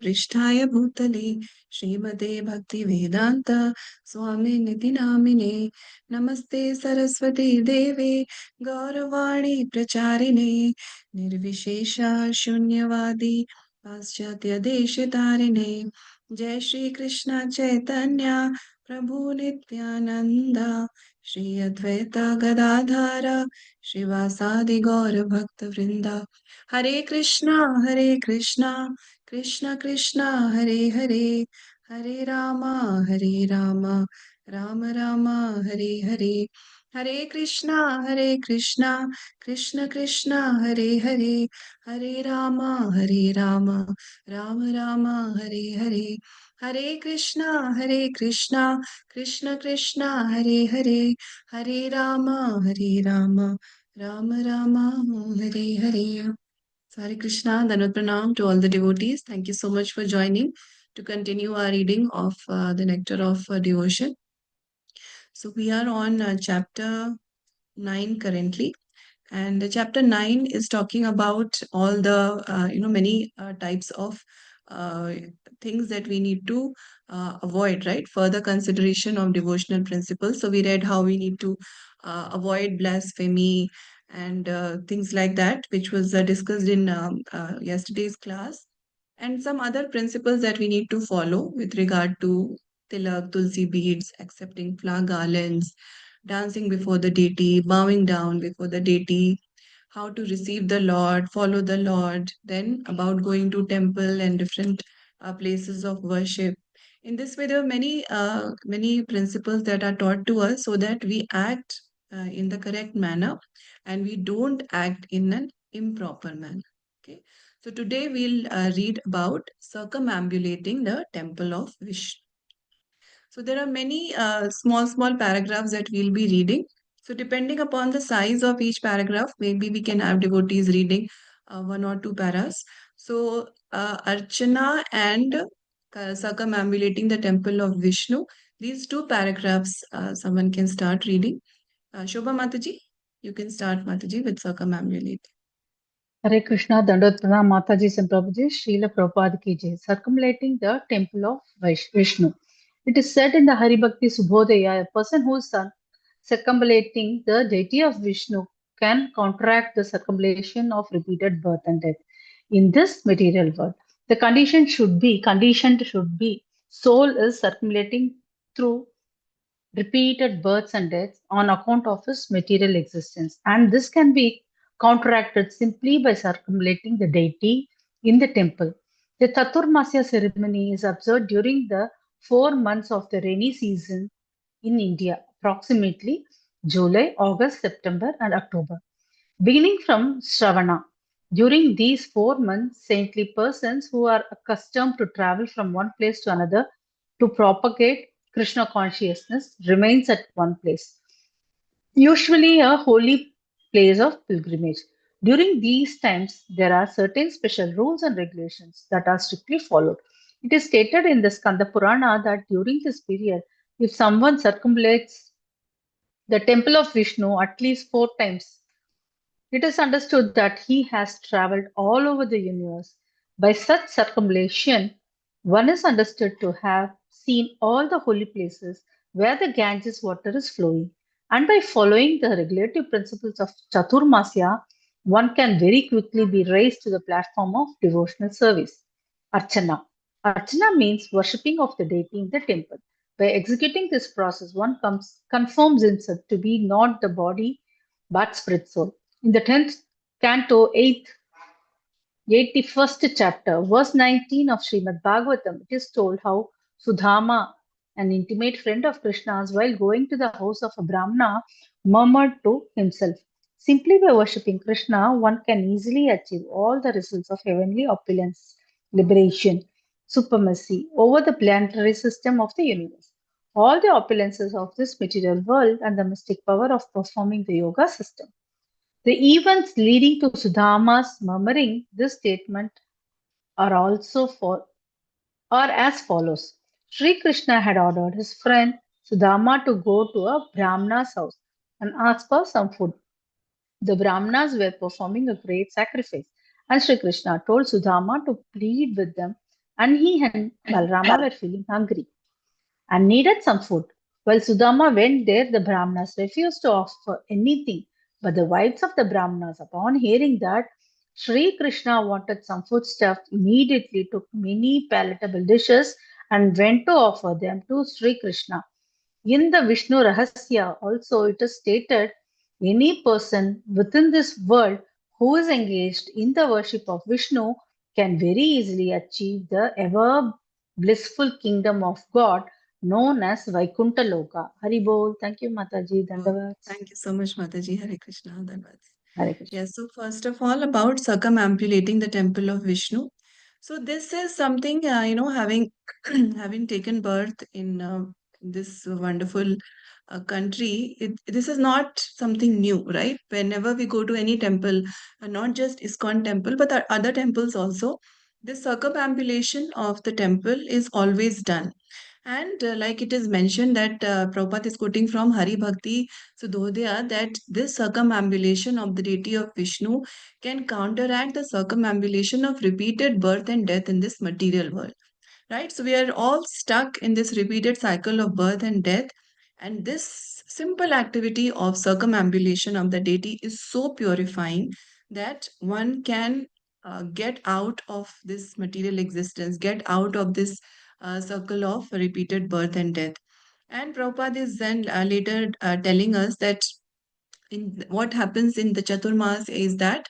पृष्ठाय भूतले श्रीमते भक्तिवेदान्त स्वामिनिति नामिने नमस्ते सरस्वती देवे गौरवाणी प्रचारिणे निर्विशेष शून्यवादी पाश्चात्य देशतारिणे जय श्री कृष्ण चैतन्य प्रभु नित्यानंद श्री अद्वैत गदाधर श्रीवासादि गौर भक्त वृंदा हरे Krishna Krishna Krishna Hare Hare Hare Rama Ram Ram Hare Hare Hare Krishna Krishna Krishna Hare Hare Hare Rama Ram Ram Hare Hare Hare Krishna Krishna Krishna Hare Hare Hare Rama Ram Ram Hare Hare. So Hare Krishna, Danvat Pranam to all the devotees. Thank you so much for joining to continue our reading of the Nectar of Devotion. So we are on chapter 9 currently. And chapter 9 is talking about all the, many types of uh, things that we need to avoid, right? Further consideration of devotional principles. So we read how we need to avoid blasphemy and things like that, which was discussed in yesterday's class. And some other principles that we need to follow with regard to tilak, tulsi beads, accepting flower garlands, dancing before the deity, bowing down before the deity, how to receive the Lord, follow the Lord, then about going to temple and different places of worship. In this way, there are many principles that are taught to us so that we act in the correct manner and we don't act in an improper manner. Okay. So today we'll read about circumambulating the temple of Vishnu. So there are many small paragraphs that we'll be reading. So depending upon the size of each paragraph, maybe we can have devotees reading one or two paras. So Archana and circumambulating the temple of Vishnu. These two paragraphs, someone can start reading. Shobha Mataji, you can start Mataji with circumambulating. Hare Krishna, Dandavat Pranam, Mataji and Prabhuji, Srila Prabhupada ki jai. Circumambulating the temple of Vishnu. It is said in the Hari Bhakti Subhodaya, a person who is circumambulating the deity of Vishnu can counteract the circumambulation of repeated birth and death in this material world. The conditioned should be, soul is circumambulating through repeated births and deaths on account of his material existence. And this can be counteracted simply by circumambulating the deity in the temple. The Chaturmasya ceremony is observed during the 4 months of the rainy season in India, approximately July, August, September, and October. Beginning from Shravana, during these 4 months, saintly persons who are accustomed to travel from one place to another to propagate Krishna consciousness remains at one place, usually a holy place of pilgrimage. During these times, there are certain special rules and regulations that are strictly followed. It is stated in the Skanda Purana that during this period, if someone circumambulates the temple of Vishnu at least 4 times, it is understood that he has traveled all over the universe. By such circumambulation, one is understood to have seen all the holy places where the Ganges water is flowing. And by following the regulative principles of Chaturmasya, one can very quickly be raised to the platform of devotional service. Archana. Archana means worshipping of the deity in the temple. By executing this process, one conforms himself to be not the body but spirit soul. In the 10th canto, 81st chapter, verse 19 of Srimad Bhagavatam, it is told how Sudama, an intimate friend of Krishna's, while going to the house of a Brahmana, murmured to himself, simply by worshipping Krishna, one can easily achieve all the results of heavenly opulence, liberation, supremacy over the planetary system of the universe, all the opulences of this material world, and the mystic power of performing the yoga system. The events leading to Sudama's murmuring this statement are also are as follows. Sri Krishna had ordered his friend Sudama to go to a Brahmana's house and ask for some food. The Brahmanas were performing a great sacrifice, and Sri Krishna told Sudama to plead with them and he and Balrama were feeling hungry and needed some food. While Sudama went there, the Brahmanas refused to offer anything. But the wives of the Brahmanas, upon hearing that Sri Krishna wanted some foodstuff, immediately took many palatable dishes and went to offer them to Sri Krishna. In the Vishnu Rahasya, also it is stated any person within this world who is engaged in the worship of Vishnu can very easily achieve the ever blissful kingdom of God known as Vaikuntha Loka. Haribol. Thank you, Mataji. Oh, Dandavad. thank you so much, Mataji. Hare Krishna. Dhanwad. Hare Krishna. Yes, so first of all, about circumambulating the temple of Vishnu. So this is something, having having taken birth in this wonderful country, this is not something new, right? Whenever we go to any temple, not just ISKCON temple, but other temples also, this circumambulation of the temple is always done. And like it is mentioned that Prabhupada is quoting from Hari Bhakti Sudhodaya that this circumambulation of the deity of Vishnu can counteract the circumambulation of repeated birth and death in this material world, right? So we are all stuck in this repeated cycle of birth and death. And this simple activity of circumambulation of the deity is so purifying that one can get out of this material existence, get out of this circle of repeated birth and death. And Prabhupada is then later telling us that what happens in the Chaturmas is that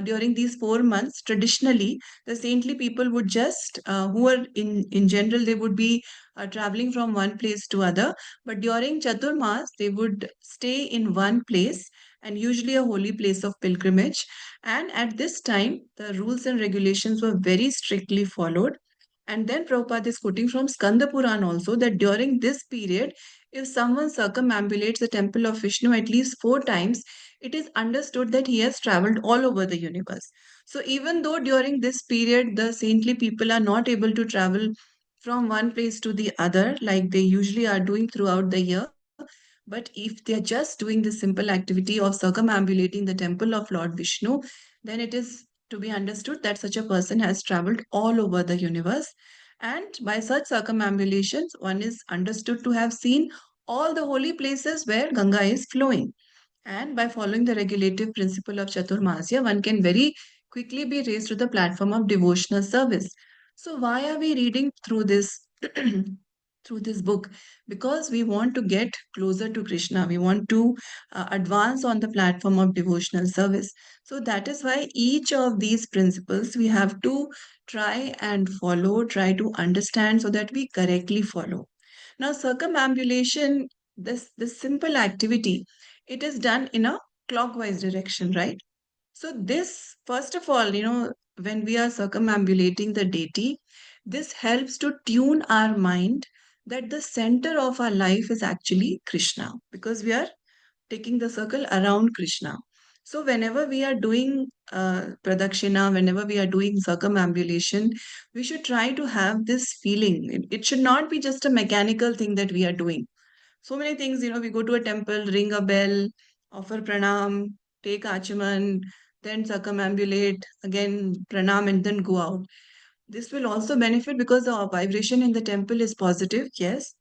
during these 4 months, traditionally, the saintly people would just, who are in general, they would be traveling from one place to other. But during Chaturmas, they would stay in one place and usually a holy place of pilgrimage. And at this time, the rules and regulations were very strictly followed. And then Prabhupada is quoting from Skanda Puran also that during this period, if someone circumambulates the temple of Vishnu at least 4 times, it is understood that he has traveled all over the universe. So, even though during this period the saintly people are not able to travel from one place to the other like they usually are doing throughout the year, but if they are just doing this simple activity of circumambulating the temple of Lord Vishnu, then it is to be understood that such a person has traveled all over the universe. And by such circumambulations, one is understood to have seen all the holy places where Ganga is flowing. And by following the regulative principle of Chaturmasya, one can very quickly be raised to the platform of devotional service. So, why are we reading through this? Through this book, because we want to get closer to Krishna, we want to advance on the platform of devotional service. So that is why each of these principles we have to try and follow, try to understand so that we correctly follow. Now, circumambulation, this simple activity, it is done in a clockwise direction, right? So this, first of all, when we are circumambulating the deity, this helps to tune our mind that the center of our life is actually Krishna, because we are taking the circle around Krishna. So whenever we are doing pradakshina, whenever we are doing circumambulation, we should try to have this feeling. It should not be just a mechanical thing that we are doing. So many things, we go to a temple, ring a bell, offer pranam, take achaman, then circumambulate, again pranam, and then go out. This will also benefit because the vibration in the temple is positive, yes,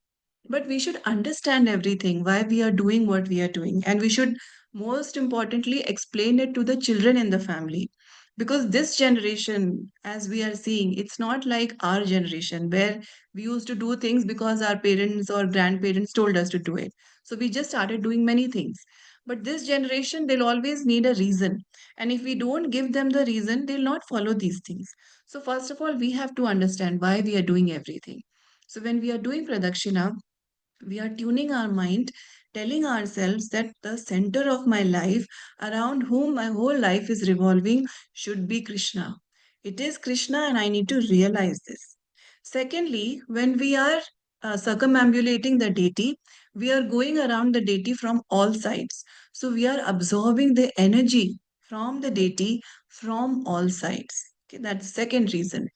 but we should understand everything, why we are doing what we are doing. And we should, most importantly, explain it to the children in the family. Because this generation, as we are seeing, it's not like our generation where we used to do things because our parents or grandparents told us to do it. So we just started doing many things. But this generation, they'll always need a reason. And if we don't give them the reason, they'll not follow these things. So, first of all, we have to understand why we are doing everything. So, when we are doing pradakshina, we are tuning our mind, telling ourselves that the center of my life, around whom my whole life is revolving, should be Krishna. It is Krishna, and I need to realize this. Secondly, when we are circumambulating the deity, we are going around the deity from all sides. So we are absorbing the energy from the deity from all sides. Okay, that's the second reason.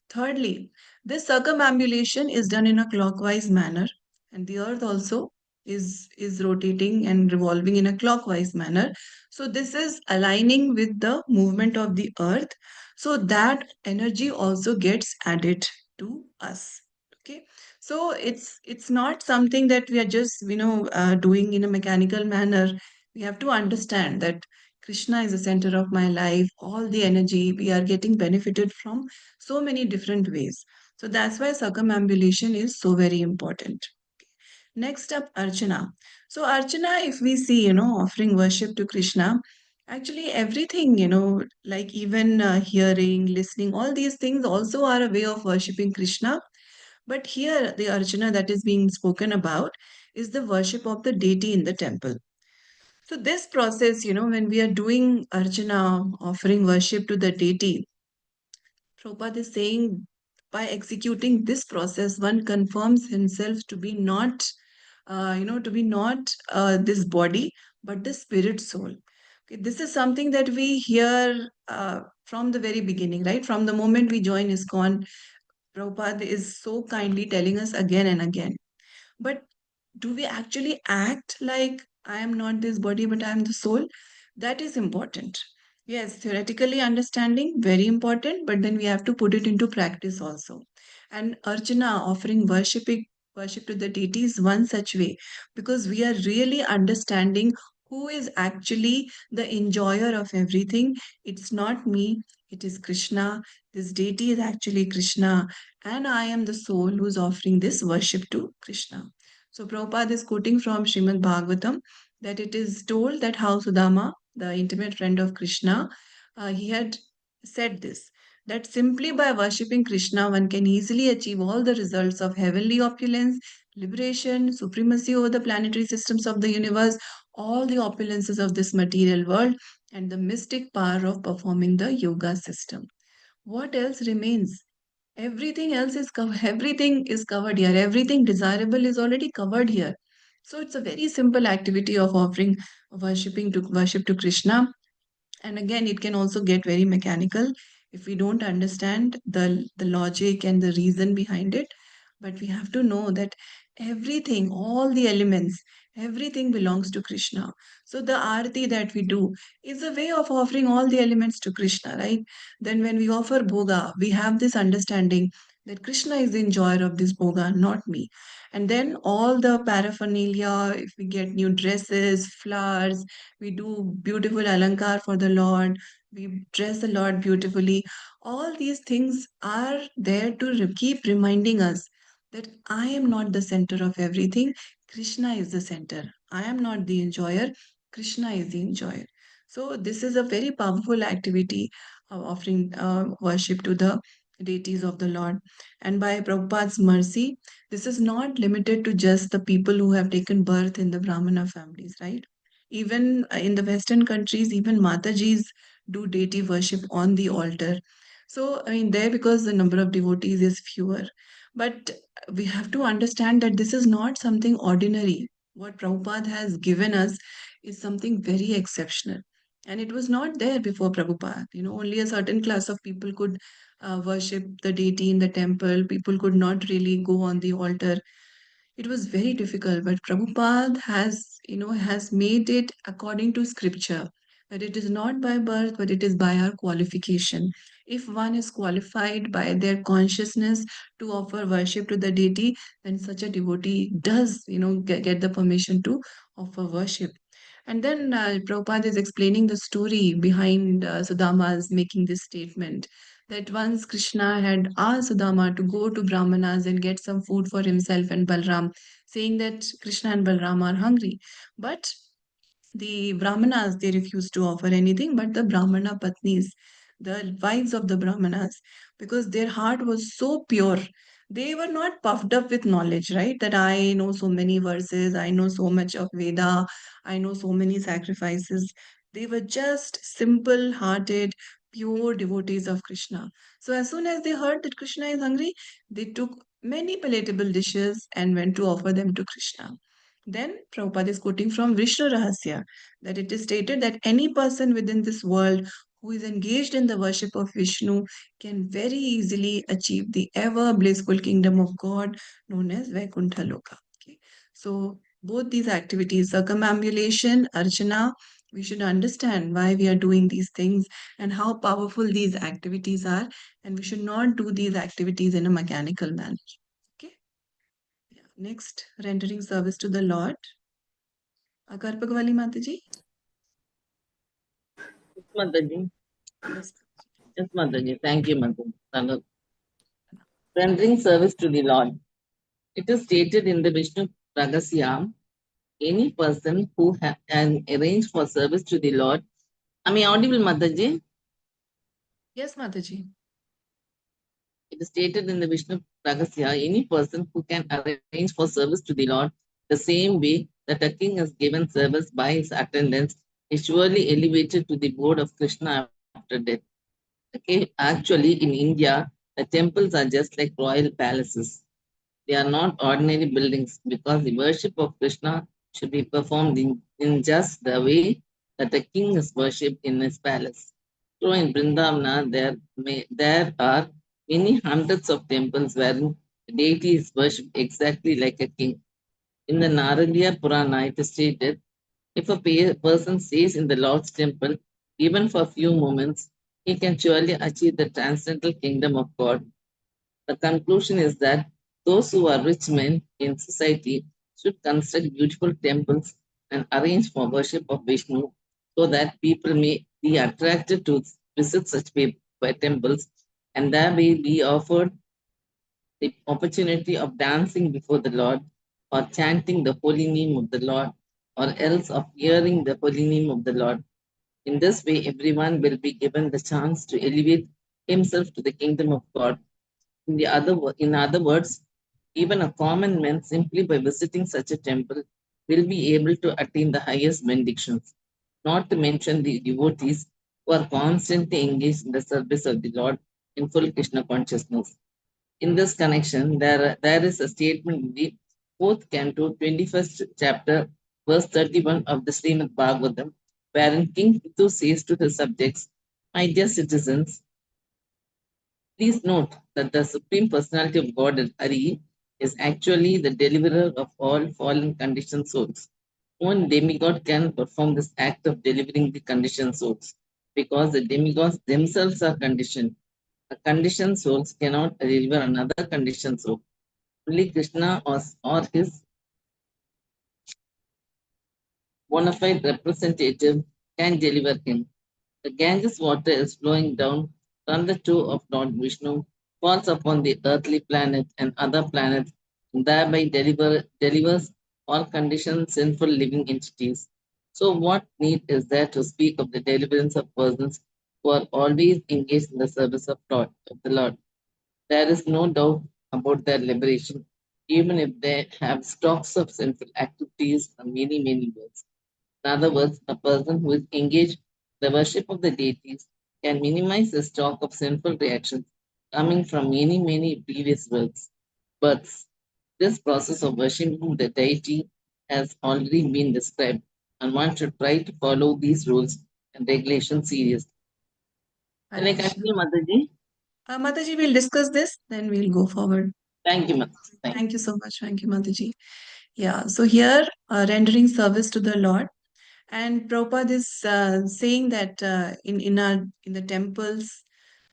Thirdly, this circumambulation is done in a clockwise manner, and the earth also is rotating and revolving in a clockwise manner. So this is aligning with the movement of the earth, so that energy also gets added. to us. Okay, so it's not something that we are just doing in a mechanical manner. We have to understand that Krishna is the center of my life. All the energy we are getting benefited from so many different ways. So that's why circumambulation is so very important. Next up, Archana. So, Archana, if we see, offering worship to Krishna, actually everything, like even hearing, listening, all these things also are a way of worshiping Krishna. But here, the Archana that is being spoken about is the worship of the deity in the temple. So, this process, when we are doing Archana, offering worship to the deity, Prabhupada is saying by executing this process, one confirms himself to be not, this body, but the spirit soul. Okay, this is something that we hear from the very beginning, right? From the moment we join ISKCON, Prabhupada is so kindly telling us again and again. But do we actually act like I am not this body, but I am the soul? That is important. Yes, theoretically understanding, very important, but then we have to put it into practice also. And Archana, offering worship to the deity is one such way, because we are really understanding who is actually the enjoyer of everything. It's not me, it is Krishna. This deity is actually Krishna, and I am the soul who's offering this worship to Krishna. So Prabhupada is quoting from Srimad Bhagavatam that it is told that how Sudama, the intimate friend of Krishna, he had said this, that simply by worshipping Krishna, one can easily achieve all the results of heavenly opulence, liberation, supremacy over the planetary systems of the universe, all the opulences of this material world, and the mystic power of performing the yoga system. What else remains? Everything is covered here. Everything desirable is already covered here. So it's a very simple activity of offering worship to Krishna. And again, it can also get very mechanical if we don't understand the logic and the reason behind it. But we have to know that everything, all the elements, everything belongs to Krishna. So the arati that we do is a way of offering all the elements to Krishna, right? Then when we offer bhoga, we have this understanding that Krishna is the enjoyer of this bhoga, not me. And then all the paraphernalia, if we get new dresses, flowers, we do beautiful alankar for the Lord, we dress the Lord beautifully. All these things are there to keep reminding us that I am not the center of everything. Krishna is the center. I am not the enjoyer. Krishna is the enjoyer. So, this is a very powerful activity of offering worship to the deities of the Lord. And by Prabhupada's mercy, this is not limited to just the people who have taken birth in the Brahmana families, right? Even in the Western countries, even Matajis do deity worship on the altar. So, I mean, there because the number of devotees is fewer. But we have to understand that this is not something ordinary. What Prabhupada has given us is something very exceptional. And it was not there before Prabhupada. Only a certain class of people could worship the deity in the temple. People could not really go on the altar. It was very difficult, but Prabhupada has made it according to scripture, that it is not by birth, but it is by our qualification. If one is qualified by their consciousness to offer worship to the deity, then such a devotee does, get the permission to offer worship. And then Prabhupada is explaining the story behind Sudama's making this statement, that once Krishna had asked Sudama to go to Brahmanas and get some food for himself and Balram, saying that Krishna and Balram are hungry. But the Brahmanas, they refused to offer anything, but the Brahmana Patnis, the wives of the Brahmanas, because their heart was so pure. They were not puffed up with knowledge, right? That I know so many verses, I know so much of Veda, I know so many sacrifices. They were just simple hearted, pure devotees of Krishna. So as soon as they heard that Krishna is hungry, they took many palatable dishes and went to offer them to Krishna. Then Prabhupada is quoting from Vishnu Rahasya, that it is stated that any person within this world who is engaged in the worship of Vishnu can very easily achieve the ever blissful kingdom of God known as Vaikuntha Loka. Okay. So both these activities, circumambulation, archana, We should understand why we are doing these things and how powerful these activities are, and we should not do these activities in a mechanical manner. Okay. Yeah. Next, rendering service to the Lord. Karpagwali Mataji. Yes, Mataji. Yes. Yes, Mataji. Thank you, Mataji. Rendering service to the Lord. It is stated in the Vishnu Ragasya, any person who can arrange for service to the Lord. Am I audible, Mataji? Yes, Mataji. It is stated in the Vishnu Ragasya, any person who can arrange for service to the Lord the same way that a king is given service by his attendants is surely elevated to the board of Krishna after death. Okay, actually, in India, the temples are just like royal palaces. They are not ordinary buildings because the worship of Krishna should be performed in just the way that a king is worshipped in his palace. So in Vrindavana, there are many hundreds of temples wherein the deity is worshipped exactly like a king. In the Naradiya Purana, it is stated, if a person stays in the Lord's temple, even for a few moments, he can surely achieve the transcendental kingdom of God. The conclusion is that those who are rich men in society should construct beautiful temples and arrange for worship of Vishnu so that people may be attracted to visit such temples and thereby be offered the opportunity of dancing before the Lord or chanting the holy name of the Lord or else of hearing the holy name of the Lord. In this way, everyone will be given the chance to elevate himself to the kingdom of God. In other words, even a common man simply by visiting such a temple will be able to attain the highest benedictions, not to mention the devotees who are constantly engaged in the service of the Lord in full Krishna consciousness. In this connection, there is a statement in the fourth canto, 21st chapter, verse 31 of the Srimad Bhagavatam, wherein King Pitu says to his subjects, my dear citizens, please note that the Supreme Personality of God, Hari, is actually the deliverer of all fallen conditioned souls. One demigod can perform this act of delivering the conditioned souls because the demigods themselves are conditioned. A conditioned souls cannot deliver another conditioned soul. Only Krishna or his bona fide representative can deliver him. The Ganges water is flowing down from the toe of Lord Vishnu, falls upon the earthly planet and other planets, and thereby delivers all conditioned sinful living entities. So, what need is there to speak of the deliverance of persons who are always engaged in the service of the Lord? There is no doubt about their liberation, even if they have stocks of sinful activities for many, many years. In other words, a person who is engaged in the worship of the deities can minimize the stock of sinful reactions coming from many, many previous births. This process of worshiping the deity has already been described, and one should try to follow these rules and regulations seriously. Can Hare I Krishna. continue, Mataji? Mataji, we'll discuss this, then we'll go forward. Thank you, Mataji. Thank you. Thank you so much. Thank you, Mataji. Yeah, so here, rendering service to the Lord. And Prabhupada is saying that in the temples,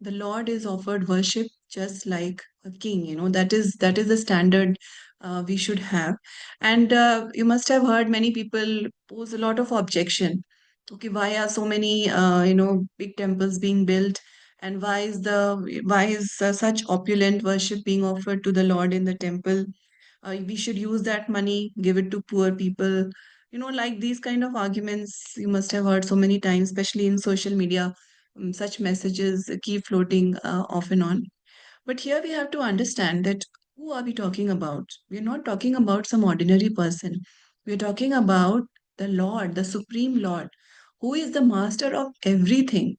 the Lord is offered worship just like a king. That is the standard we should have. And you must have heard many people pose a lot of objection. Okay, why are so many big temples being built, and why is such opulent worship being offered to the Lord in the temple? We should use that money, give it to poor people. Like these kind of arguments you must have heard so many times, especially in social media. Such messages keep floating off and on. But here we have to understand that who are we talking about? We're not talking about some ordinary person. We're talking about the Lord, the Supreme Lord, who is the master of everything.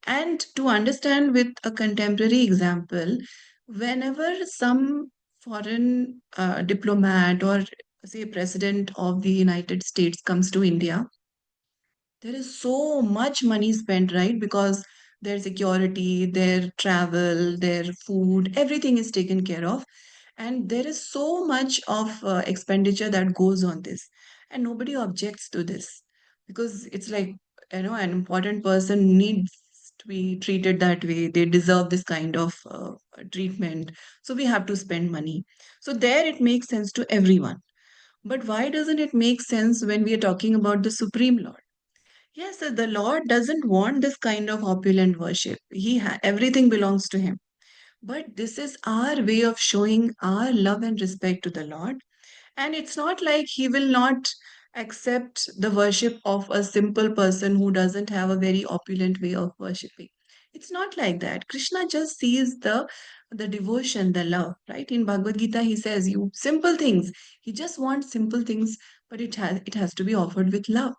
And to understand with a contemporary example, whenever some foreign diplomat or say president of the United States comes to India, there is so much money spent, right? Because their security, their travel, their food, everything is taken care of. And there is so much of expenditure that goes on this. And nobody objects to this. because it's like, an important person needs to be treated that way. They deserve this kind of treatment. So we have to spend money. So there it makes sense to everyone. But why doesn't it make sense when we are talking about the Supreme Lord? Yes, the Lord doesn't want this kind of opulent worship. Everything belongs to Him. But this is our way of showing our love and respect to the Lord. And it's not like He will not accept the worship of a simple person who doesn't have a very opulent way of worshiping. It's not like that. Krishna just sees the devotion, the love, right? In Bhagavad Gita, he says, "You simple things." He just wants simple things, but it has to be offered with love.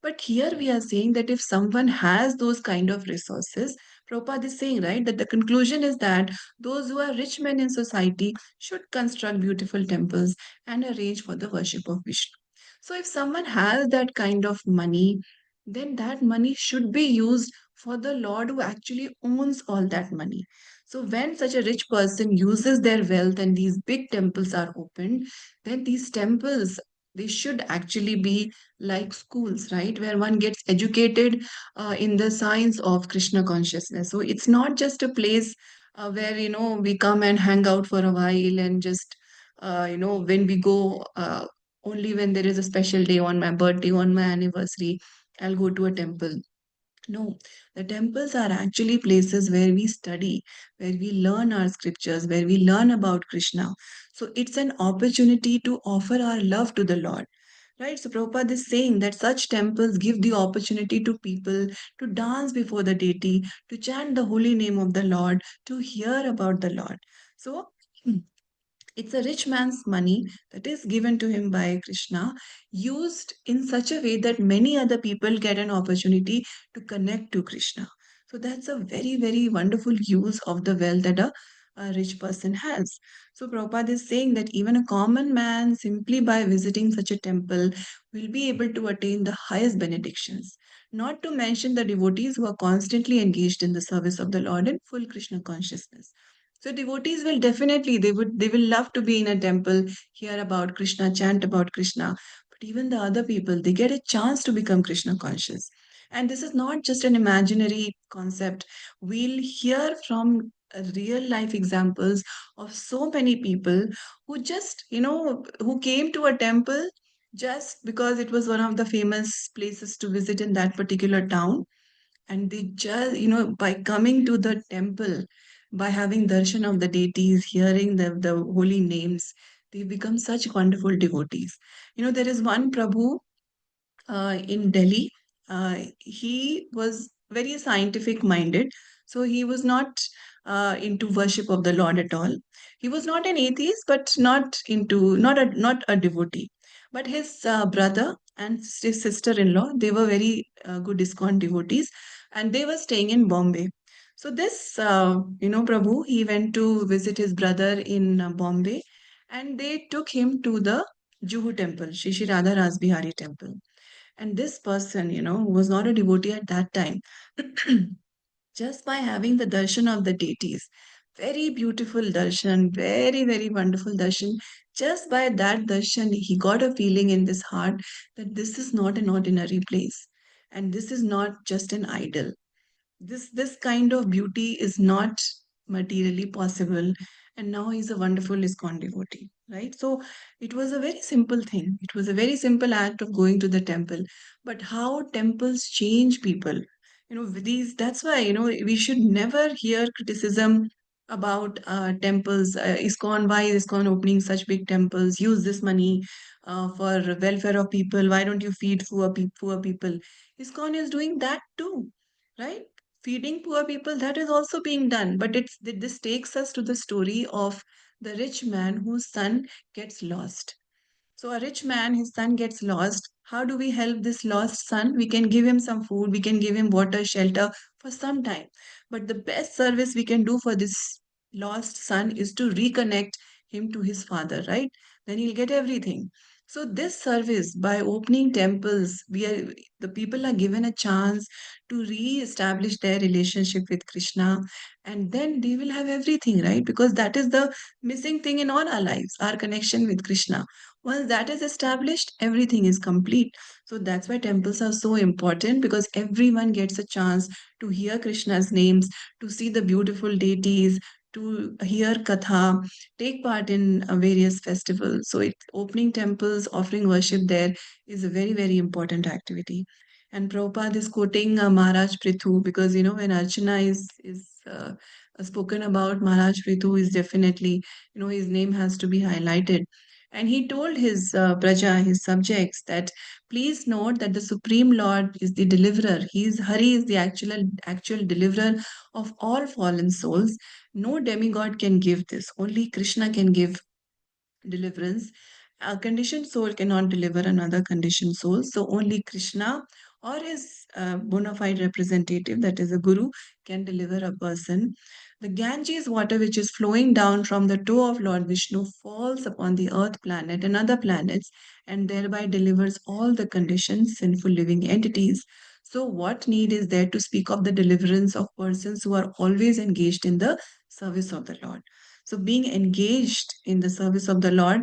But here we are saying that if someone has those kind of resources, Prabhupada is saying, right, that the conclusion is that those who are rich men in society should construct beautiful temples and arrange for the worship of Vishnu. So if someone has that kind of money, then that money should be used for the Lord who actually owns all that money. So when such a rich person uses their wealth and these big temples are opened, then these temples, they should actually be like schools, right? Where one gets educated in the science of Krishna consciousness. So it's not just a place where, we come and hang out for a while and just, when we go, only when there is a special day on my birthday, on my anniversary, I'll go to a temple. No, the temples are actually places where we study, where we learn our scriptures, where we learn about Krishna. So it's an opportunity to offer our love to the Lord. Right, so Prabhupada is saying that such temples give the opportunity to people to dance before the deity, to chant the holy name of the Lord, to hear about the Lord. So it's a rich man's money that is given to him by Krishna, used in such a way that many other people get an opportunity to connect to Krishna. So that's a very, very wonderful use of the wealth that a rich person has. So Prabhupada is saying that even a common man, simply by visiting such a temple, will be able to attain the highest benedictions. Not to mention the devotees who are constantly engaged in the service of the Lord in full Krishna consciousness. So devotees will definitely they will love to be in a temple, hear about Krishna, chant about Krishna. But even the other people, they get a chance to become Krishna conscious. And this is not just an imaginary concept. We'll hear from real life examples of so many people who just, who came to a temple just because it was one of the famous places to visit in that particular town, and they just, by coming to the temple, by having darshan of the deities, hearing the holy names, they become such wonderful devotees. There is one Prabhu in Delhi. He was very scientific minded, so he was not into worship of the Lord at all. He was not an atheist, but not a devotee. But his brother and his sister-in-law, they were very good ISKCON devotees, and they were staying in Bombay. So this, Prabhu, he went to visit his brother in Bombay, and they took him to the Juhu temple, Shri Shri Radha Rasbihari temple. And this person, who was not a devotee at that time, just by having the darshan of the deities, very beautiful darshan, very, very wonderful darshan, just by that darshan, he got a feeling in his heart that this is not an ordinary place. And this is not just an idol. This kind of beauty is not materially possible, and now he's a wonderful ISKCON devotee, right? So it was a very simple thing. It was a very simple act of going to the temple. But how temples change people, these that's why, we should never hear criticism about temples. ISKCON, why is ISKCON opening such big temples? Use this money for welfare of people. Why don't you feed poor people? ISKCON is doing that too, right? Feeding poor people, that is also being done. But this takes us to the story of the rich man whose son gets lost. So a rich man, his son gets lost. How do we help this lost son? We can give him some food, we can give him water, shelter for some time. But the best service we can do for this lost son is to reconnect him to his father, right? Then he'll get everything. So this service, by opening temples, the people are given a chance to re-establish their relationship with Krishna, and then they will have everything, right? Because that is the missing thing in all our lives, our connection with Krishna. Once that is established, everything is complete. So that's why temples are so important, because everyone gets a chance to hear Krishna's names, to see the beautiful deities, to hear katha, take part in various festivals. So, opening temples, offering worship there is a very, very important activity. And Prabhupada is quoting Maharaj Prithu, because when Archana is spoken about, Maharaj Prithu is definitely, his name has to be highlighted. And he told his praja, his subjects, that please note that the Supreme Lord is the deliverer. Hari is the actual deliverer of all fallen souls. No demigod can give this. Only Krishna can give deliverance. A conditioned soul cannot deliver another conditioned soul. So only Krishna or his bona fide representative, that is a guru, can deliver a person. The Ganges water, which is flowing down from the toe of Lord Vishnu, falls upon the earth planet and other planets, and thereby delivers all the conditioned sinful living entities. So, what need is there to speak of the deliverance of persons who are always engaged in the service of the Lord? So, being engaged in the service of the Lord,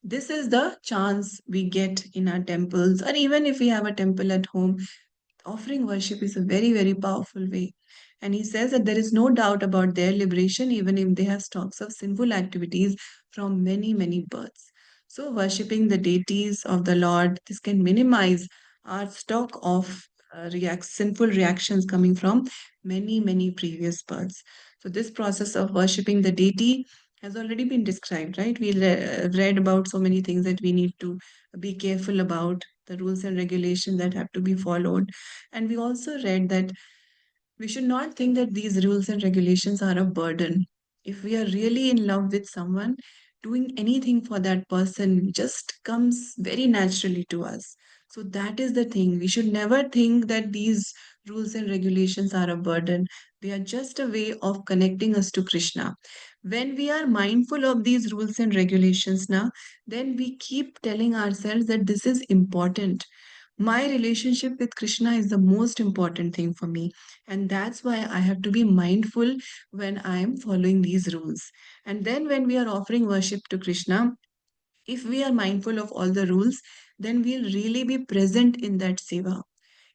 this is the chance we get in our temples, or even if we have a temple at home, offering worship is a very, very powerful way. And he says that there is no doubt about their liberation, even if they have stocks of sinful activities from many, many births. So, worshipping the deities of the Lord, this can minimize our stock of sinful reactions coming from many, many previous births. So, this process of worshipping the deity has already been described, right? We read about so many things that we need to be careful about, the rules and regulations that have to be followed. And we also read that we should not think that these rules and regulations are a burden. If we are really in love with someone, doing anything for that person just comes very naturally to us. So that is the thing. We should never think that these rules and regulations are a burden. They are just a way of connecting us to Krishna. When we are mindful of these rules and regulations now, then we keep telling ourselves that this is important. My relationship with Krishna is the most important thing for me. And that's why I have to be mindful when I am following these rules. And then when we are offering worship to Krishna, if we are mindful of all the rules, then we'll really be present in that seva.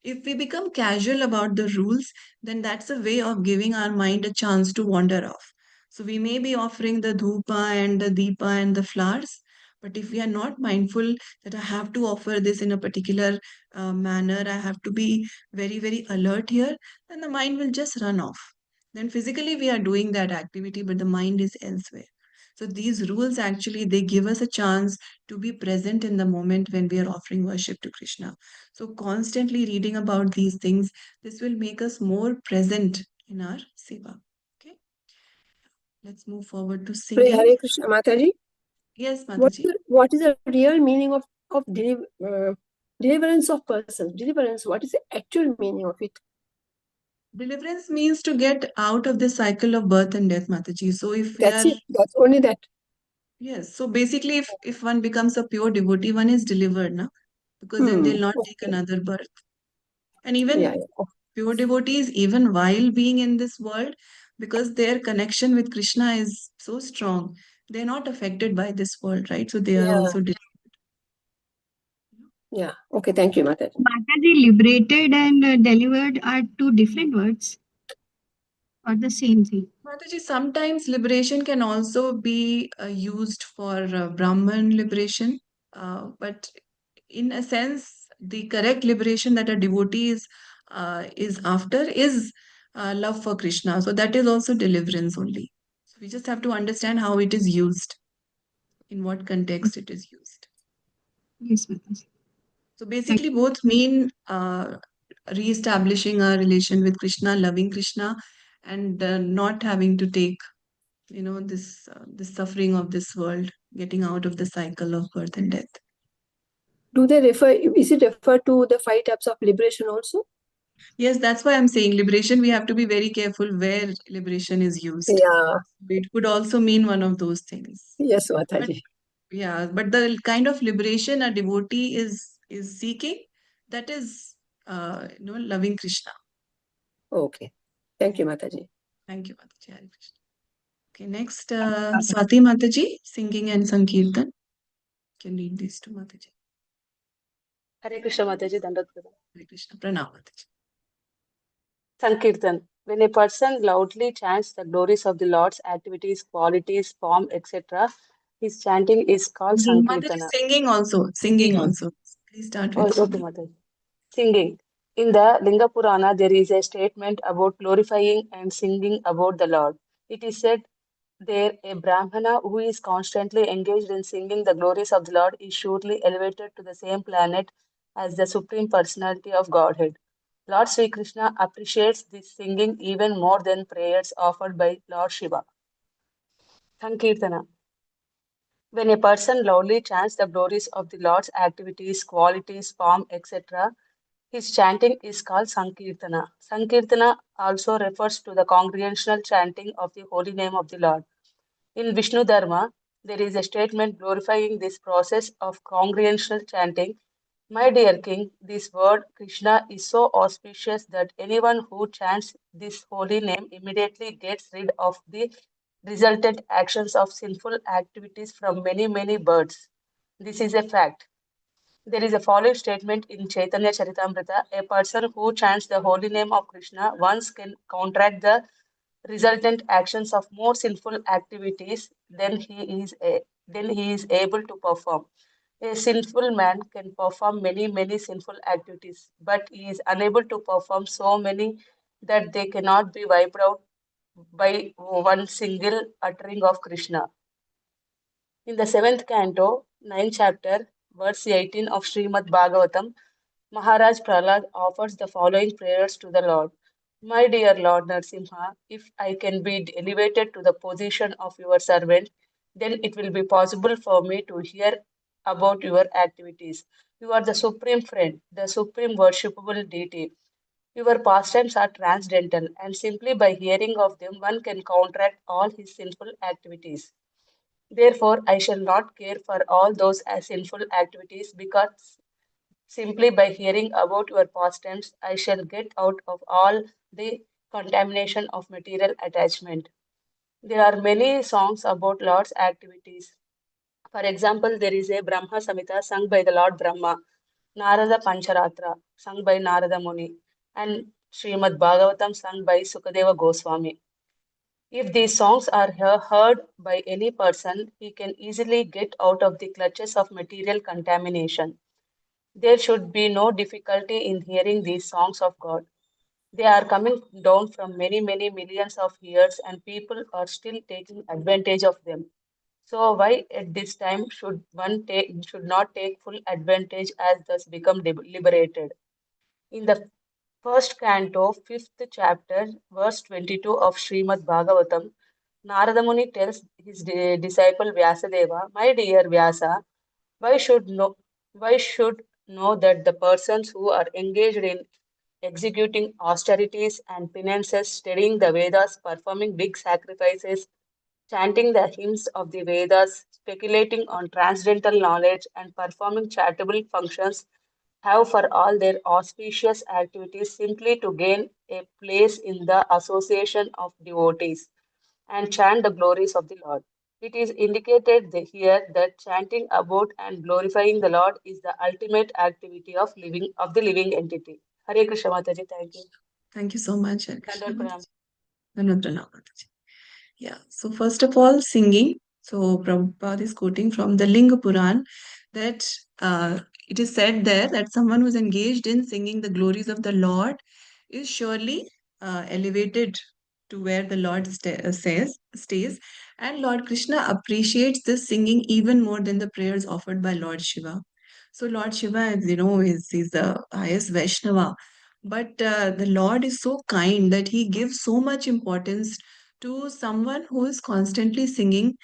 If we become casual about the rules, then that's a way of giving our mind a chance to wander off. So we may be offering the dhupa and the deepa and the flowers, but if we are not mindful that I have to offer this in a particular manner, I have to be very, very alert here, then the mind will just run off. Then physically we are doing that activity, but the mind is elsewhere. So these rules actually they give us a chance to be present in the moment when we are offering worship to Krishna. So, constantly reading about these things, this will make us more present in our seva. Okay, let's move forward to Pray singing. Hare Krishna Mataji. Yes, What Mataji. what is the real meaning of deliverance of persons? Deliverance, what is the actual meaning of it? Deliverance means to get out of the cycle of birth and death, Mataji. So, if we That's are, it. That's only that. yes, so basically, if one becomes a pure devotee, one is delivered, na? Because then they'll not take Okay. another birth. And Yeah, even yeah. pure devotees, even while being in this world, because their connection with Krishna is so strong, they're not affected by this world, right? So they are Yeah. also Yeah. Okay. Thank you, Mataji. Mataji, liberated and delivered are two different words or the same thing? Mataji, sometimes liberation can also be used for Brahman liberation, but in a sense, the correct liberation that a devotee is after is love for Krishna. So that is also deliverance only. So we just have to understand how it is used, in what context it is used. Yes, Mataji. So Thank basically, both mean re-establishing our relation with Krishna, loving Krishna, and not having to take this suffering of this world, getting out of the cycle of birth and death. Do they refer? Is it refer to the five types of liberation also? Yes, that's why I'm saying liberation. We have to be very careful where liberation is used. Yeah. It could also mean one of those things. Yes, But Mataji. Yeah, but the kind of liberation a devotee is seeking, that is, loving Krishna. Okay. Thank you, Mataji. Thank you, Mataji. Hare Krishna. Okay, next, Swati Mataji, singing and Sankirtan. Can read these two, Mataji. Hare Krishna Mataji, Dandat Pranam. Hare Krishna. Pranam, Mataji. Sankirtan. When a person loudly chants the glories of the Lord's activities, qualities, form, etc., his chanting is called Mataji, Sankirtana. singing also. Singing also. Please start Oh, with okay, singing. Mataji. Singing. In the Linga Purana, there is a statement about glorifying and singing about the Lord. It is said there a Brahmana who is constantly engaged in singing the glories of the Lord is surely elevated to the same planet as the Supreme Personality of Godhead. Lord Sri Krishna appreciates this singing even more than prayers offered by Lord Shiva. Sankirtana. When a person loudly chants the glories of the Lord's activities, qualities, form, etc., his chanting is called Sankirtana. Sankirtana also refers to the congregational chanting of the holy name of the Lord. In Vishnu Dharma, there is a statement glorifying this process of congregational chanting. My dear king, this word Krishna is so auspicious that anyone who chants this holy name immediately gets rid of the resultant actions of sinful activities from many, many birds. This is a fact. There is a following statement in Chaitanya Charitamrita: a person who chants the holy name of Krishna once can counteract the resultant actions of more sinful activities than he is able to perform. A sinful man can perform many, many sinful activities, but he is unable to perform so many that they cannot be wiped out by one single uttering of Krishna. In the seventh canto, ninth chapter, verse 18 of Srimad Bhagavatam, Maharaj Prahlad offers the following prayers to the Lord. My dear Lord Narsimha, if I can be elevated to the position of your servant, then it will be possible for me to hear about your activities. You are the supreme friend, the supreme worshipable deity. Your pastimes are transcendental, and simply by hearing of them, one can counteract all his sinful activities. Therefore, I shall not care for all those sinful activities because simply by hearing about your pastimes, I shall get out of all the contamination of material attachment. There are many songs about Lord's activities. For example, there is a Brahma Samhita sung by the Lord Brahma, Narada Pancharatra sung by Narada Muni, and Srimad Bhagavatam sung by Sukadeva Goswami. If these songs are heard by any person, he can easily get out of the clutches of material contamination. There should be no difficulty in hearing these songs of God. They are coming down from many, many millions of years, and people are still taking advantage of them. So why at this time should not take full advantage as thus become liberated? In the first canto, fifth chapter, verse 22 of Srimad Bhagavatam, Narada Muni tells his disciple Vyasadeva, my dear Vyasa, why should know why should know that the persons who are engaged in executing austerities and penances, studying the Vedas, performing big sacrifices, chanting the hymns of the Vedas, speculating on transcendental knowledge, and performing charitable functions have for all their auspicious activities simply to gain a place in the association of devotees and chant the glories of the Lord. It is indicated here that chanting about and glorifying the Lord is the ultimate activity of the living entity. Hare Krishna Mataji, thank you. Thank you so much, Hare Krishna Dandot Pranam. Mataji. Dandavat Pranam, Mataji. Yeah, so first of all, singing. So Prabhupada is quoting from the Linga Puran that it is said there that someone who is engaged in singing the glories of the Lord is surely elevated to where the Lord stays. And Lord Krishna appreciates this singing even more than the prayers offered by Lord Shiva. So Lord Shiva, as you know, is the highest Vaishnava. But the Lord is so kind that he gives so much importance to someone who is constantly singing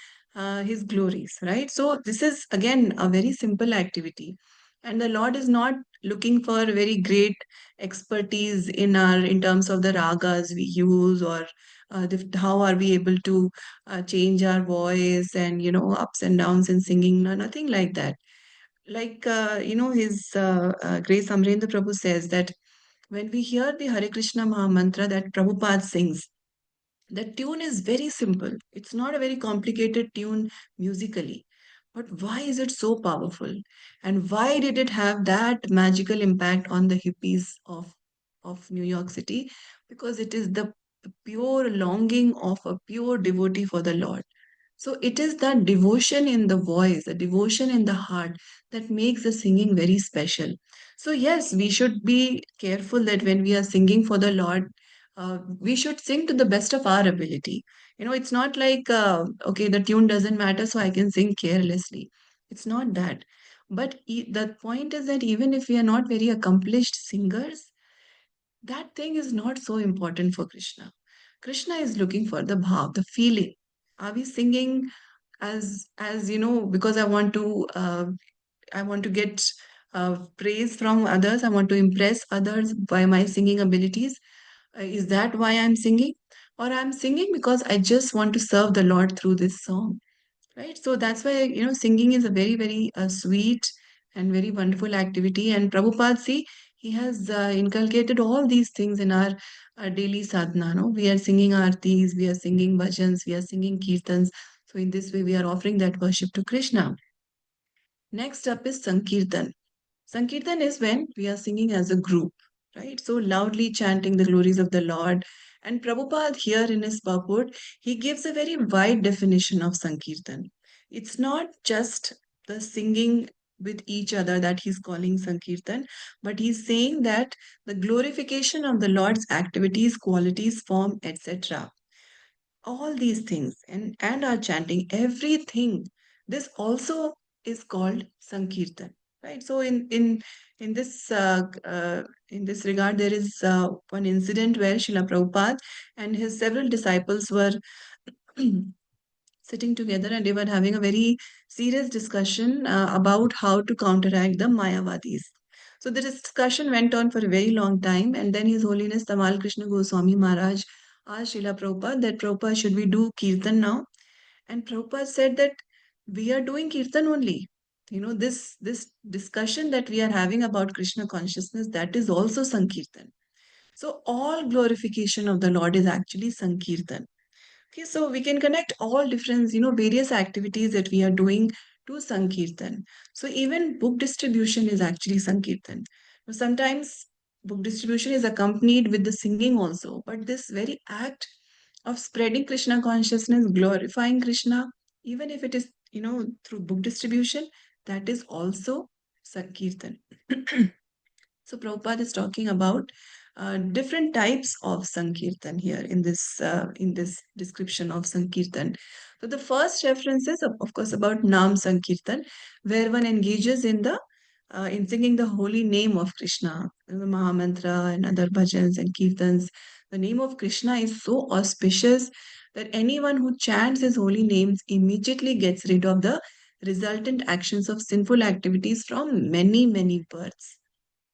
his glories, right? So this is again a very simple activity, and the Lord is not looking for very great expertise in terms of the ragas we use or how are we able to change our voice and, ups and downs in singing? No, nothing like that. Like, his Grace Amrendra Prabhu says that when we hear the Hare Krishna Maha Mantra that Prabhupada sings, the tune is very simple. It's not a very complicated tune musically. But why is it so powerful? And why did it have that magical impact on the hippies of New York City? Because it is the pure longing of a pure devotee for the Lord. So it is that devotion in the voice, the devotion in the heart that makes the singing very special. So, yes, we should be careful that when we are singing for the Lord, we should sing to the best of our ability. It's not like, okay, the tune doesn't matter, so I can sing carelessly. It's not that. But the point is that even if we are not very accomplished singers, that thing is not so important for Krishna. Krishna is looking for the bhav, the feeling. Are we singing as because I want to get praise from others, I want to impress others by my singing abilities? Is that why I'm singing? Or I'm singing because I just want to serve the Lord through this song, right? So that's why, singing is a very, very sweet and very wonderful activity. And Prabhupada, see, he has inculcated all these things in our daily sadhana. No? We are singing artis, we are singing bhajans, we are singing kirtans. So in this way, we are offering that worship to Krishna. Next up is Sankirtan. Sankirtan is when we are singing as a group, right? So loudly chanting the glories of the Lord. And Prabhupada here in his purport, he gives a very wide definition of Sankirtan. It's not just the singing with each other that he's calling Sankirtan, but he's saying that the glorification of the Lord's activities, qualities, form, etc. All these things and our chanting, everything, this also is called Sankirtan, right? So in this regard, there is one incident where Srila Prabhupada and his several disciples were sitting together and they were having a very serious discussion about how to counteract the Mayavadis. So the discussion went on for a very long time, and then His Holiness Tamal Krishna Goswami Maharaj asked Srila Prabhupada that, Prabhupada, should we do Kirtan now? And Prabhupada said that we are doing Kirtan only. This discussion that we are having about Krishna consciousness, that is also Sankirtan. So all glorification of the Lord is actually Sankirtan. Okay, so we can connect all different, various activities that we are doing to Sankirtan. So even book distribution is actually Sankirtan. Now, sometimes book distribution is accompanied with the singing also, but this very act of spreading Krishna consciousness, glorifying Krishna, even if it is, through book distribution, that is also Sankirtan. So Prabhupada is talking about different types of Sankirtan here in this description of Sankirtan. So the first reference is of course about Nam Sankirtan, where one engages in singing the holy name of Krishna, the Mahamantra and other bhajans and kirtans. The name of Krishna is so auspicious that anyone who chants his holy names immediately gets rid of the resultant actions of sinful activities from many, many births.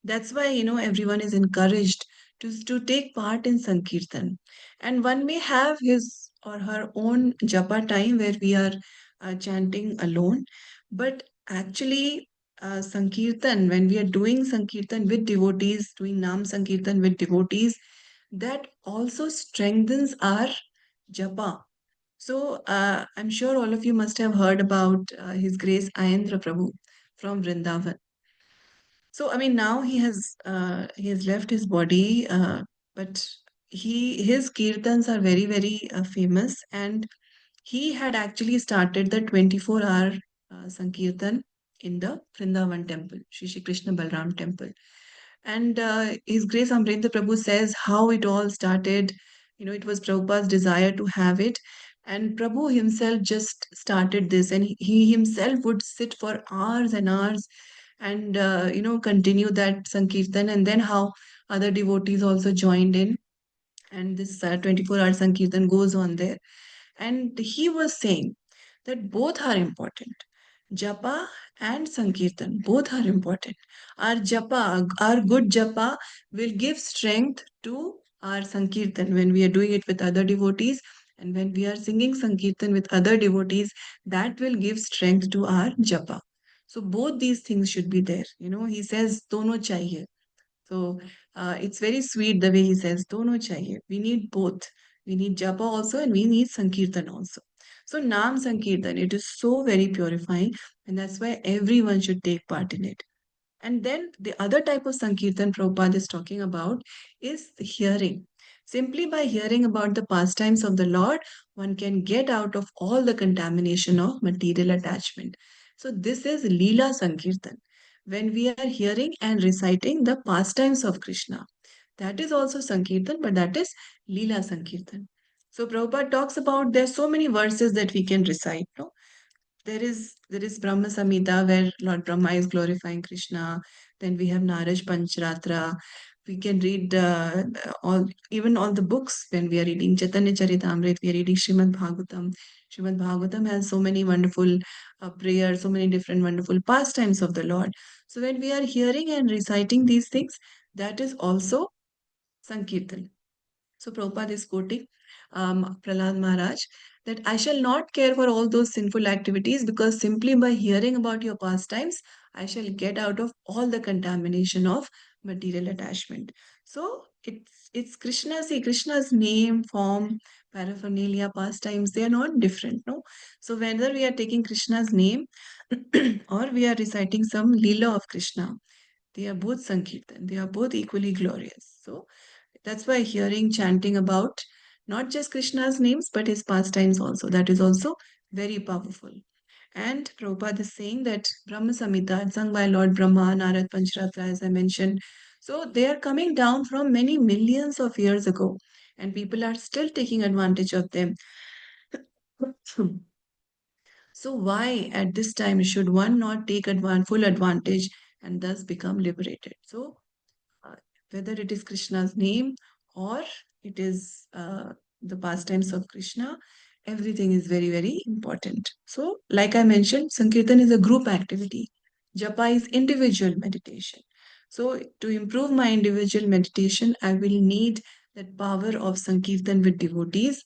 That's why, everyone is encouraged to take part in Sankirtan. And one may have his or her own japa time where we are chanting alone. But actually, Sankirtan, when we are doing Sankirtan with devotees, doing Nam Sankirtan with devotees, that also strengthens our japa. So I'm sure all of you must have heard about His Grace Ayendra Prabhu from Vrindavan. So I mean, now he has left his body, but his kirtans are very very famous, and he had actually started the 24-hour Sankirtan in the Vrindavan temple, Shri Krishna Balram temple. And His Grace Amrendra Prabhu says how it all started. It was Prabhupada's desire to have it. And Prabhu himself just started this, and he himself would sit for hours and hours and, continue that Sankirtan. And then how other devotees also joined in. And this 24-hour Sankirtan goes on there. And he was saying that both are important. Japa and Sankirtan, both are important. Our japa, our good japa will give strength to our Sankirtan, when we are doing it with other devotees, and when we are singing Sankirtan with other devotees, that will give strength to our japa. So both these things should be there. He says, dono chahiye. So it's very sweet the way he says, dono chahiye. We need both. We need japa also and we need Sankirtan also. So Naam Sankirtan, it is so very purifying, and that's why everyone should take part in it. And then the other type of Sankirtan Prabhupada is talking about is the hearing. Simply by hearing about the pastimes of the Lord, one can get out of all the contamination of material attachment. So this is Leela Sankirtan. When we are hearing and reciting the pastimes of Krishna, that is also Sankirtan, but that is Leela Sankirtan. So Prabhupada talks about there are so many verses that we can recite. No? There is Brahma Samhita where Lord Brahma is glorifying Krishna. Then we have Naraj Panchratra. We can read all the books when we are reading Chaitanya Charitamrita. We are reading Srimad Bhagavatam. Srimad Bhagavatam has so many wonderful prayers, so many different wonderful pastimes of the Lord. So when we are hearing and reciting these things, that is also Sankirtan. So Prabhupada is quoting Prahlad Maharaj that I shall not care for all those sinful activities because simply by hearing about your pastimes, I shall get out of all the contamination of material attachment. So it's Krishna. See, Krishna's name, form, paraphernalia, pastimes, they are not different, no? So whether we are taking Krishna's name or we are reciting some Leela of Krishna, they are both Sankirtan. They are both equally glorious. So that's why hearing chanting about not just Krishna's names, but his pastimes also, that is also very powerful. And Prabhupada is saying that Brahma Samhita, sung by Lord Brahma, Narad Panchratra, as I mentioned, so they are coming down from many millions of years ago, and people are still taking advantage of them. So why at this time should one not take full advantage and thus become liberated? So uh, whether it is Krishna's name or it is the pastimes of Krishna, everything is very, very important. So, like I mentioned, Sankirtan is a group activity. Japa is individual meditation. So, to improve my individual meditation, I will need that power of Sankirtan with devotees.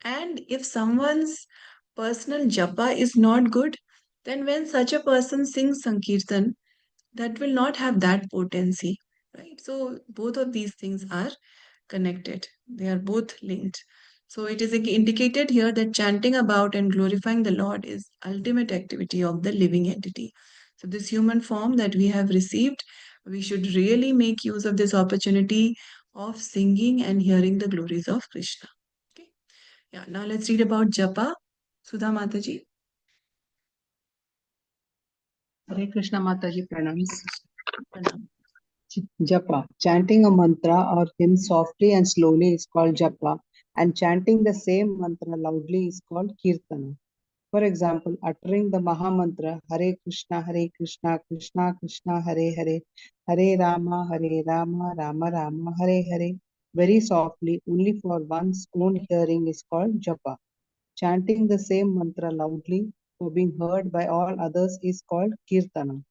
And if someone's personal japa is not good, then when such a person sings Sankirtan, that will not have that potency, right? So both of these things are connected. They are both linked. So it is indicated here that chanting about and glorifying the Lord is ultimate activity of the living entity. So this human form that we have received, we should really make use of this opportunity of singing and hearing the glories of Krishna. Okay. Yeah. Now let's read about japa. Sudha Mataji. Hare Krishna Mataji pranams. Pranam. Japa. Chanting a mantra or hymn softly and slowly is called japa, and chanting the same mantra loudly is called kirtana. For example, uttering the Maha Mantra Hare Krishna, Krishna Krishna, Hare Hare, Hare Rama, Rama Rama, Hare Hare, very softly, only for one's own hearing is called japa. Chanting the same mantra loudly for being heard by all others is called kirtana.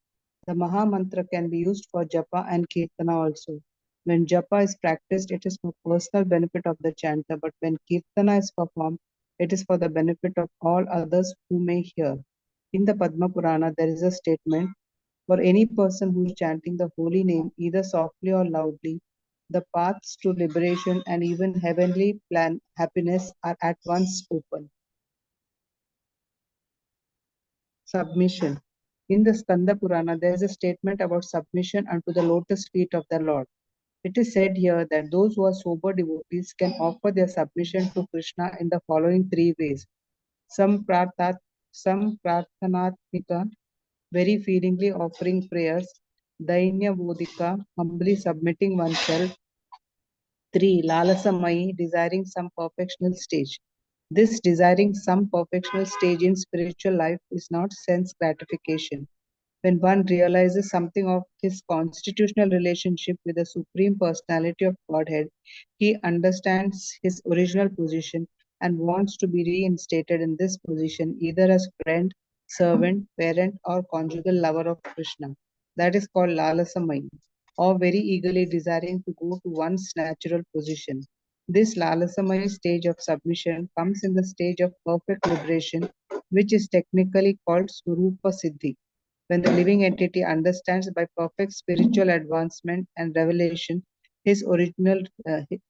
The Maha Mantra can be used for japa and kirtana also. When japa is practiced, it is for personal benefit of the chanter, but when kirtana is performed, it is for the benefit of all others who may hear. In the Padma Purana, there is a statement for any person who is chanting the holy name, either softly or loudly, the paths to liberation and even heavenly plan happiness are at once open. Submission. In the Skanda Purana, there is a statement about submission unto the lotus feet of the Lord. It is said here that those who are sober devotees can offer their submission to Krishna in the following three ways. Some prarthanatmika, very feelingly offering prayers. Dainya bodhika, humbly submitting oneself. 3. Lalasamayi, desiring some perfectional stage. This desiring some perfectional stage in spiritual life is not sense gratification. When one realizes something of his constitutional relationship with the Supreme Personality of Godhead, he understands his original position and wants to be reinstated in this position either as friend, servant, parent, or conjugal lover of Krishna. That is called Lalasamai. or very eagerly desiring to go to one's natural position. This lalasamaya stage of submission comes in the stage of perfect liberation, which is technically called Swarupa Siddhi, when the living entity understands by perfect spiritual advancement and revelation his original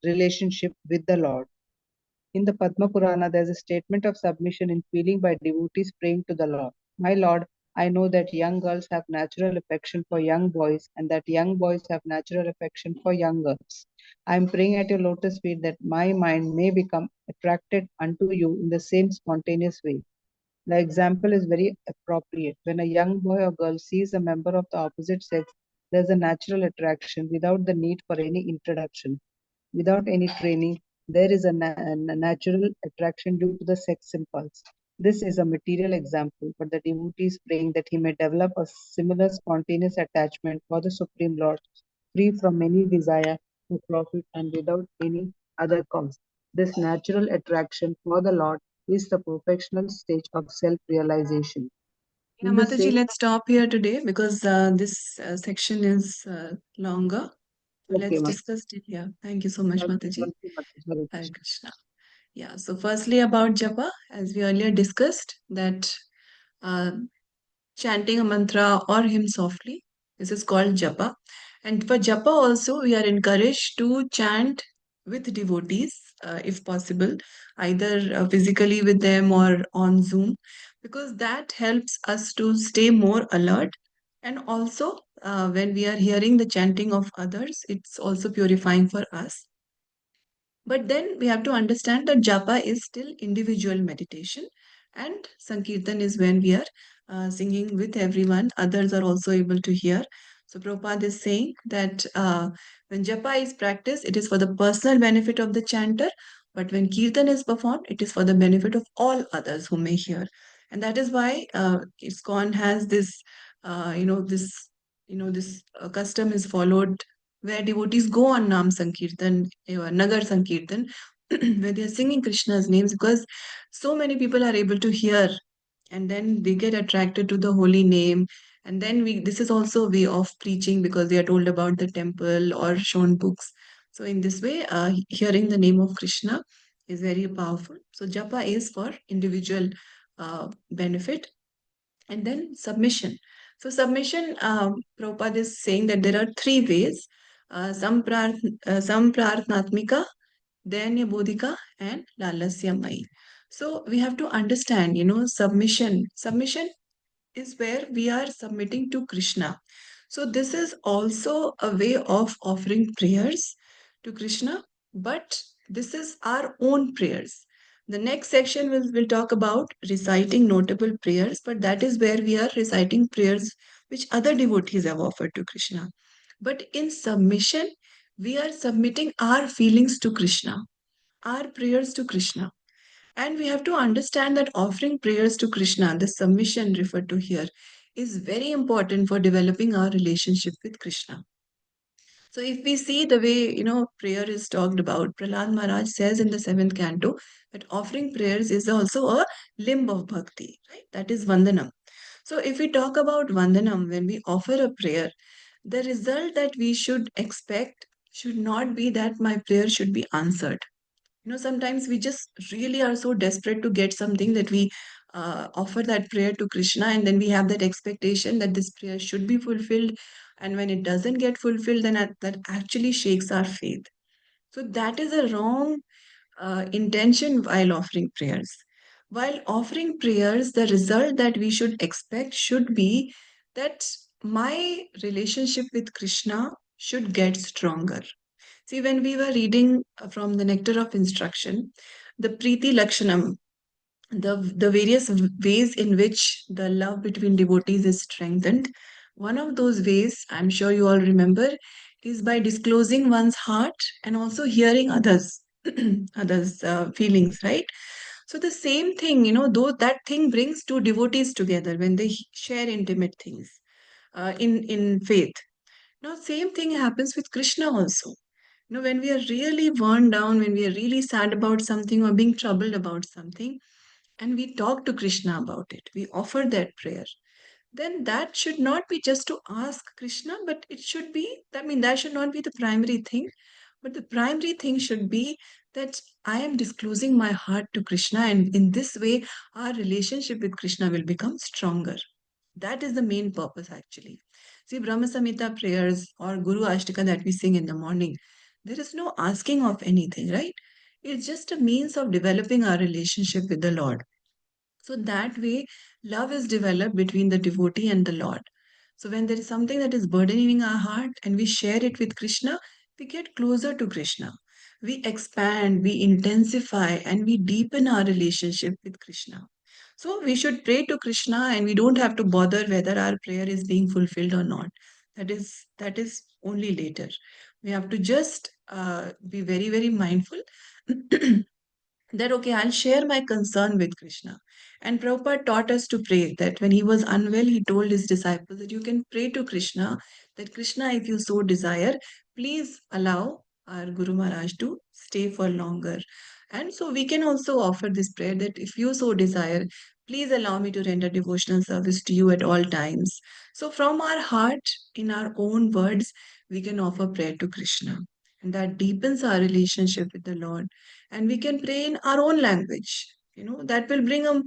relationship with the Lord. In the Padma Purana, there is a statement of submission in feeling by devotees praying to the Lord. My Lord, I know that young girls have natural affection for young boys and that young boys have natural affection for young girls. I am praying at your lotus feet that my mind may become attracted unto you in the same spontaneous way. The example is very appropriate. When a young boy or girl sees a member of the opposite sex, there is a natural attraction without the need for any introduction. Without any training, there is a natural attraction due to the sex impulse. This is a material example, but the devotee is praying that he may develop a similar spontaneous attachment for the Supreme Lord, free from any desire for profit and without any other cause. This natural attraction for the Lord is the perfectional stage of self-realization. Yeah, In the Mataji, same, let's stop here today because this section is longer. So okay, let's ma'am. discuss it here. Thank you so much, Mataji. Thank you, Mataji. Hare Hare Krishna. Krishna. Yeah, so firstly about japa, as we earlier discussed, that uh, chanting a mantra or hymn softly, this is called japa. And for japa also, we are encouraged to chant with devotees, if possible, either physically with them or on Zoom, because that helps us to stay more alert. And also, when we are hearing the chanting of others, it's also purifying for us. But then we have to understand that japa is still individual meditation, and Sankirtan is when we are singing with everyone. Others are also able to hear. So Prabhupada is saying that when japa is practiced, it is for the personal benefit of the chanter, but when Kirtan is performed, it is for the benefit of all others who may hear. And that is why ISKCON has this, this custom is followed where devotees go on Nam Sankirtan, Nagar Sankirtan, where they are singing Krishna's names because so many people are able to hear and then they get attracted to the holy name. And then this is also a way of preaching because they are told about the temple or shown books. So in this way, hearing the name of Krishna is very powerful. So japa is for individual benefit. And then submission. So submission, Prabhupada is saying that there are three ways: samprarthnatmika, danya bodhika, and lalasyamai. So we have to understand, submission. Submission is where we are submitting to Krishna. So this is also a way of offering prayers to Krishna, but this is our own prayers. The next section will talk about reciting notable prayers, but that is where we are reciting prayers which other devotees have offered to Krishna. But in submission, we are submitting our feelings to Krishna, our prayers to Krishna. And we have to understand that offering prayers to Krishna, the submission referred to here, is very important for developing our relationship with Krishna. So if we see the way, prayer is talked about, Prahlad Maharaj says in the seventh canto that offering prayers is also a limb of bhakti, right? That is vandanam. So if we talk about vandanam, when we offer a prayer, the result that we should expect should not be that my prayer should be answered. Sometimes we just really are so desperate to get something that we offer that prayer to Krishna, and then we have that expectation that this prayer should be fulfilled. And when it doesn't get fulfilled, then that actually shakes our faith. So that is a wrong intention while offering prayers. While offering prayers, the result that we should expect should be that my relationship with Krishna should get stronger. See, when we were reading from the Nectar of Instruction, the Preeti Lakshanam, the various ways in which the love between devotees is strengthened, one of those ways, I'm sure you all remember, is by disclosing one's heart and also hearing others, others' feelings, right? So the same thing, though that thing brings two devotees together when they share intimate things in faith. Now, same thing happens with Krishna also. When we are really worn down, when we are really sad about something or being troubled about something, and we talk to Krishna about it, we offer that prayer, then that should not be just to ask Krishna, but it should be, that should not be the primary thing. But the primary thing should be that I am disclosing my heart to Krishna, and in this way, our relationship with Krishna will become stronger. That is the main purpose, actually. See, Brahma Samhita prayers or Guru Ashtaka that we sing in the morning, there is no asking of anything, right? It's just a means of developing our relationship with the Lord. So that way, love is developed between the devotee and the Lord. So when there is something that is burdening our heart and we share it with Krishna, we get closer to Krishna. We expand, we intensify, and we deepen our relationship with Krishna. So we should pray to Krishna, and we don't have to bother whether our prayer is being fulfilled or not. That is only later. We have to just be very, very mindful that, okay, I'll share my concern with Krishna. And Prabhupada taught us to pray that when he was unwell, he told his disciples that you can pray to Krishna, that Krishna, if you so desire, please allow our Guru Maharaj to stay for longer. And so we can also offer this prayer that if you so desire, please allow me to render devotional service to you at all times. So from our heart, in our own words, we can offer prayer to Krishna. And that deepens our relationship with the Lord, and we can pray in our own language. That will bring a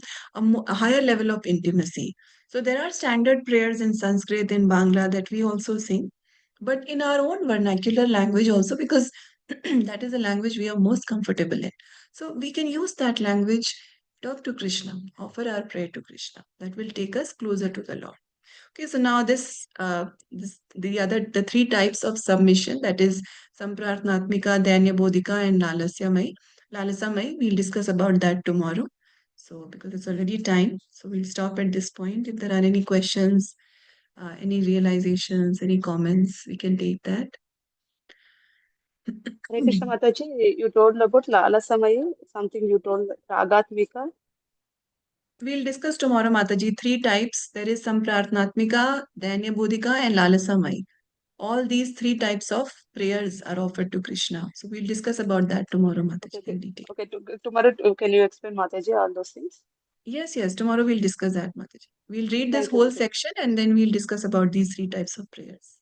higher level of intimacy. So there are standard prayers in Sanskrit, in Bangla, that we also sing, but in our own vernacular language also, because that is the language we are most comfortable in. So we can use that language, talk to Krishna, offer our prayer to Krishna. That will take us closer to the Lord. Okay, so now the three types of submission, that is Samprarthnatmika, Danya Bodhika, and Lalasamai, we'll discuss about that tomorrow. So because it's already time, so we'll stop at this point. If there are any questions, any realizations, any comments, we can take that. Hare Krishna Mataji, you told about Lala Samaya, something you told Ragatmika. We'll discuss tomorrow, Mataji, three types. There is Samprarthnatmika, Danya Bodhika, and Lalasamai. All these three types of prayers are offered to Krishna. So we'll discuss about that tomorrow, Mataji, in detail. Okay, tomorrow, can you explain, Mataji, all those things? Yes, tomorrow we'll discuss that, Mataji. We'll read this Thank you, whole Mataji. section and then we'll discuss about these three types of prayers.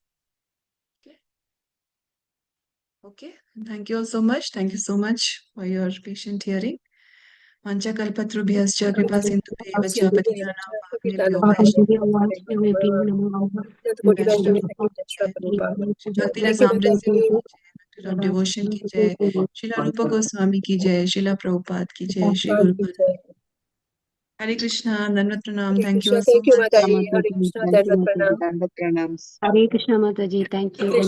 Okay. Thank you all so much. Thank you so much for your patient hearing. Vanchakalpatrubhyascha kripa sindhubheva cha patitanam pavanebhyo Bhakti Rasa Amrita of devotion ki jai, Srila Rupa Goswami ki jai, Srila Prabhupada ki jai, Shri Guru Maharaj. Hare Krishna, Dandavat Pranam. Thank you all so Thank you, much. Mataji. Hare Krishna, Dandavat Pranam. Dandavat Pranams. Hare Krishna Mataji, thank you.